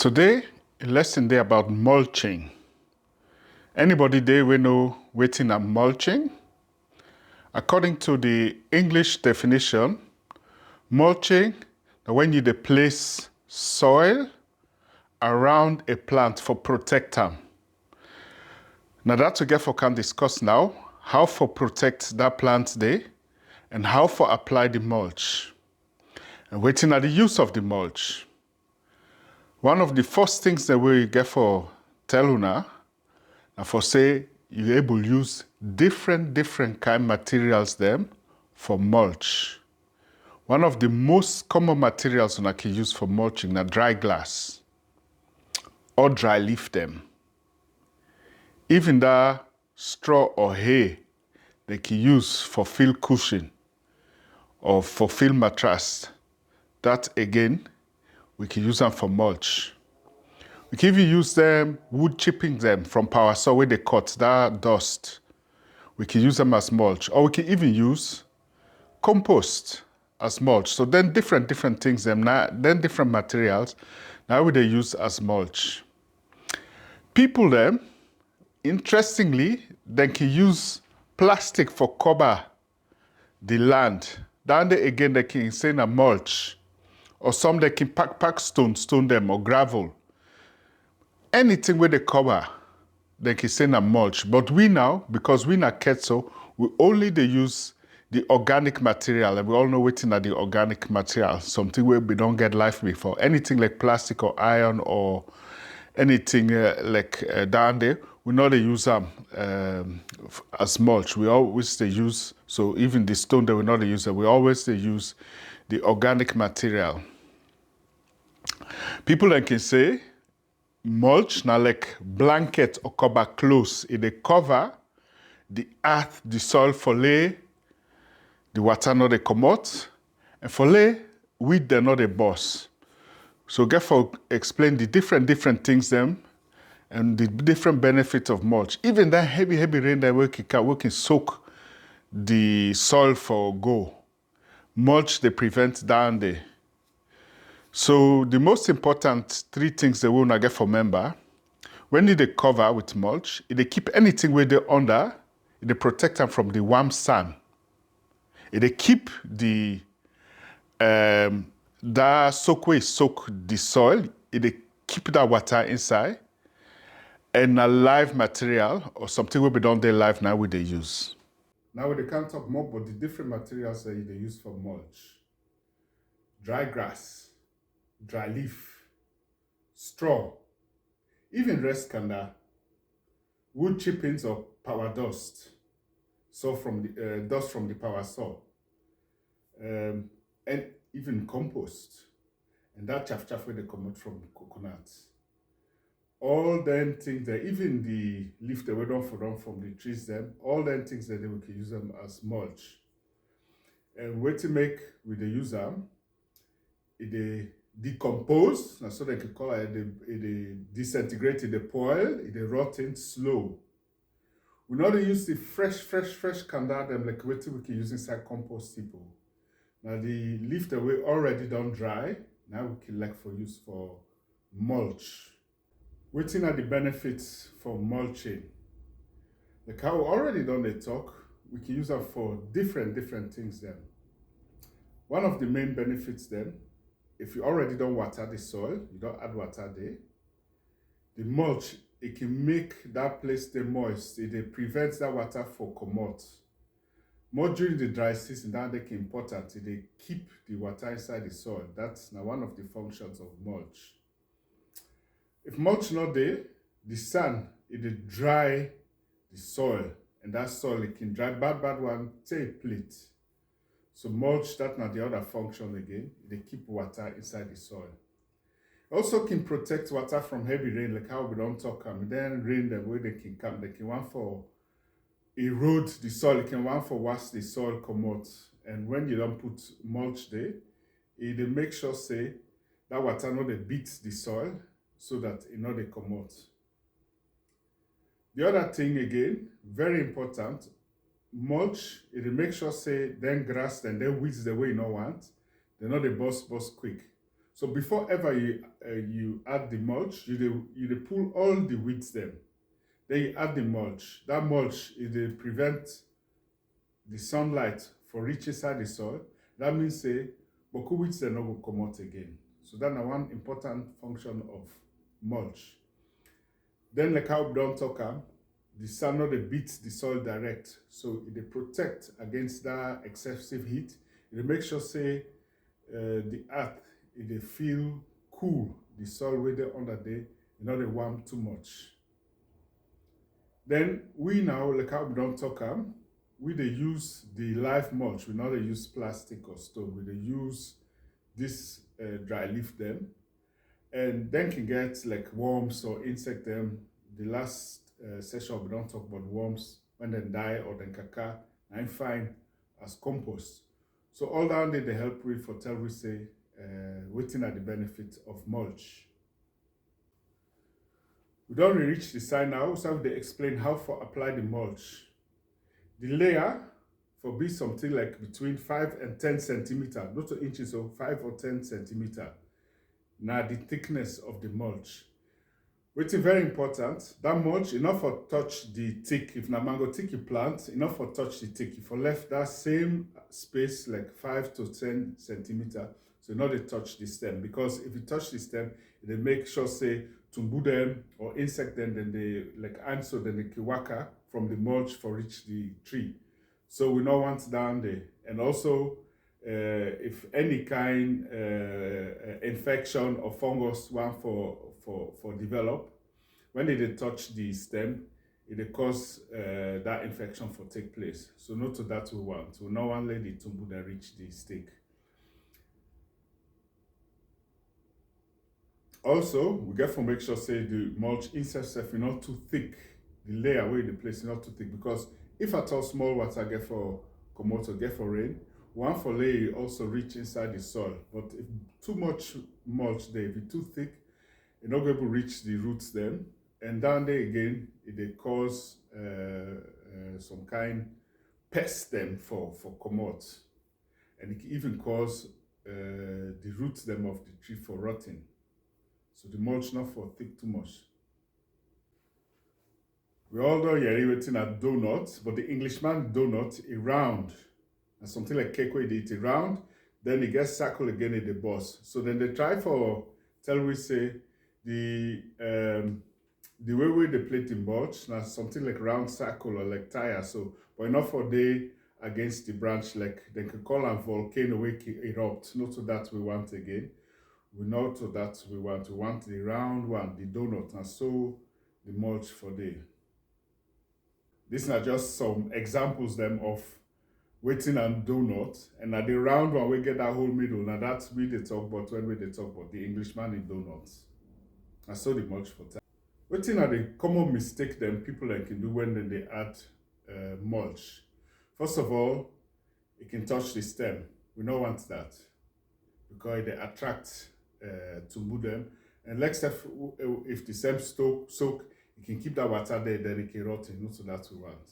Today, a lesson day about mulching. Anybody there will know waiting at mulching? According to the English definition, mulching na when you dey place soil around a plant for protect am. Now that we get for can discuss now, how for protect that plant dey and how for apply the mulch. And waiting at the use of the mulch. One of the first things that we get for tell una, and for say you able use different kind materials them for mulch. One of the most common materials una can use for mulching na dry grass or dry leaf them. Even that straw or hay they can use for field cushion or for field mattress. That again, we can use them for mulch. We can even use them, wood chipping them from power saw where they cut that dust. We can use them as mulch, or we can even use compost as mulch. So then different things them now, then different materials, now we they use as mulch. People them, interestingly, they can use plastic for cover the land. Then they again they can say a mulch. Or some they can pack stone them or gravel. Anything where they cover, they can say a mulch. But we now, because we na KETSO, we only they use the organic material, and we all know waiting at the organic material, something where we don't get life before. Anything like plastic or iron or anything down there, we know they use them as mulch. We always they use, so even the stone that we know they use, we always they use the organic material. People like can say mulch now like blanket or cover close. It they cover the earth, the soil for lay, the water not they come out, and for lay, weed they not they boss. So get for explain the different things them and the different benefits of mulch. Even that heavy rain that we can soak the soil for go. Mulch they prevent down there. So the most important three things they will not get for member, when they cover with mulch, they keep anything where they under, they protect them from the warm sun. They keep the that soak the soil, they keep that water inside, and a live material or something where we don't they live now we they use. Now we can't talk more about the different materials that they use for mulch. Dry grass, dry leaf, straw, even rest candle, wood chippings or power dust, so from the dust from the power saw, and even compost, and that chaff where they come out from coconuts. All them things that even the leaf that we don't from the trees them, all them things that we can use them as mulch. And way to make with the use them, they decompose, and so they can call it they disintegrate, they spoil, they rotten slow. We not use the fresh candle them like what we can use inside compost people. Now the leaf that we already done dry, now we can like for use for mulch. Waiting at the benefits for mulching. Like how we already done the talk, we can use them for different things then. One of the main benefits then, if you already don't water the soil, you don't add water there, the mulch, it can make that place stay moist. It prevents that water from come out. More during the dry season, that is important. They keep the water inside the soil. That's now one of the functions of mulch. If mulch not there, the sun, it dry the soil, and that soil it can dry bad one, take plate. So mulch, that's not the other function again. They keep water inside the soil. Also can protect water from heavy rain, like how we don't talk. Then rain the way they can come. They can want for erode the soil. They can want for wash the soil come out. And when you don't put mulch there, it make sure say that water not they beat the soil so that it not they come out. The other thing again, very important, mulch, it make sure say then grass and then weeds the way you don't want, they not they bust quick. So before ever you add the mulch, you pull all the weeds them. Then you add the mulch. That mulch it prevent the sunlight for reach inside the soil. That means say boku weeds they not go come out again. So that's one important function of mulch. Then like how we don't talk the sun not they beat the soil direct. So it they protect against that excessive heat. It make sure say the earth it they feel cool. The soil where they under there, you know they warm too much. Then we now like how we don't talk we they use the live mulch. We not they use plastic or stone. We they use this dry leaf them, and then can get like worms or insect them. The last session we don't talk about worms when they die or then caca. I'm fine as compost. So all that they help with for tell we say waiting at the benefit of mulch. We don't reach the side now, so they explain how to apply the mulch. The layer for be something like between 5 and 10 centimeter, not 2 inches, so 5 or 10 centimeter. Now the thickness of the mulch. Which is very important. That mulch enough for touch the tick. If na mango tick you plant, enough for touch the tick. If you left that same space like 5 to 10 centimeter, so not they touch the stem. Because if you touch the stem, they make sure say tumbu them or insect them, then they like answer then they kiwaka from the mulch for reach the tree. So we don't want down there. And also if any kind infection or fungus one for develop, when they touch the stem, it cause that infection for take place. So not to that we want. So no one let the tumbu that reach the stick. Also, we get to make sure say the mulch inside self is not too thick. The layer where the place is not too thick, because if at all small water get for come out or get for rain, one for layer also reach inside the soil. But if too much mulch there, if it's too thick, it's not going to reach the roots then. And down there again, it cause some kind pest them for come out. And it can even cause the roots them of the tree for rotting. So the mulch not for thick too much. We all know you're eating a donut, but the Englishman donut is round. And something like cake where they eat it round, then it gets circle again in the boss. So then they try for, tell we say, the way they plate in mulch, now something like round circle or like tire. So, but enough for day against the branch, like they can call a volcano wake erupt. Not so that we want again. We know to that we want the round one, the donut, and so the mulch for day. These are just some examples them of waiting and donut, and at the round one we get that whole middle. Now that's we they talk about when we they talk about the Englishman in donuts. And so the mulch for time. Waiting are the common mistake them people like can do when they add mulch. First of all, it can touch the stem. We don't want that because they attract to move them. And like if the stem soak, you can keep that water there, then it can rot. Not so that we want.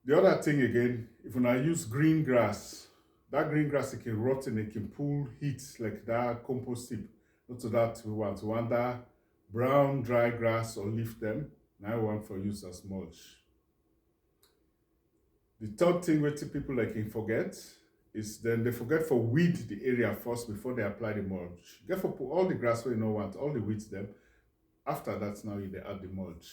The other thing again, if you now use green grass, that green grass it can rot and it can pull heat like that compost heap. Not so that we want. We want that brown dry grass or leaf them. Now we want for use as mulch. The third thing what people like can forget is then they forget for weed the area first before they apply the mulch. Get for put all the grass where you don't want, all the weeds them. After that, now they add the mulch.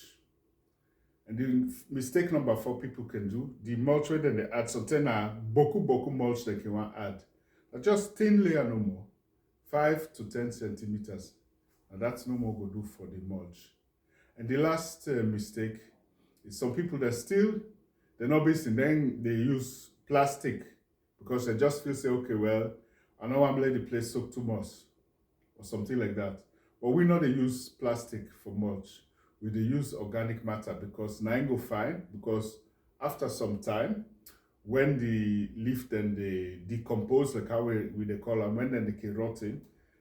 And the mistake number 4 people can do, the mulch where then they add something boku mulch they can want add. But just thin layer no more. 5 to 10 centimeters. And that's no more go do for the mulch. And the last mistake is some people that still, they're not based in, then they use plastic because they just feel say, okay, well, I know I'm letting the place soak too much or something like that. But we know they use plastic for mulch. We they use organic matter because now go fine, because after some time, when the leaf then they decompose, like how we they call them, when then they can rotting,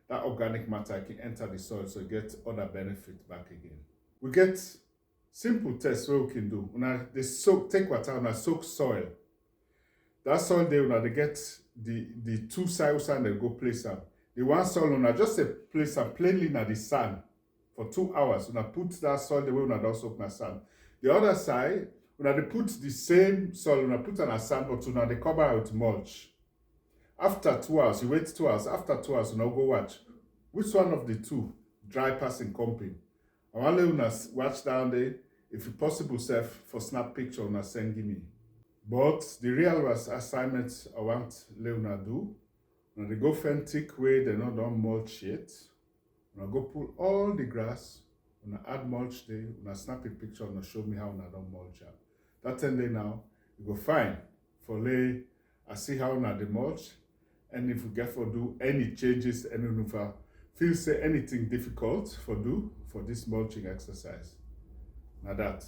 that organic matter can enter the soil, so you get other benefit back again. We get simple tests where we can do. When they take water and soak soil, that soil there, una dey get the two sides and they go place am. The one soil una just say place am plainly na the sand for 2 hours. Una put that soil the way una don soak na sand. The other side, una dey put the same soil, una put am na sand, but una dey cover am with mulch. After 2 hours, you wait 2 hours. After 2 hours, una go watch which one of the two dry pass in comping. I wan let una watch down there. If it possible, sef for snap picture una send give me. But the real assignment I want let una do, una dey go find thick way they no don mulch yet. Una go pull all the grass, una add mulch there, una snap a picture, una show me how una don mulch am. That 10 day now, you go fine for lay. I see how una dey mulch, and if you get for do any changes, and if I feel say anything difficult for do for this mulching exercise. Now that.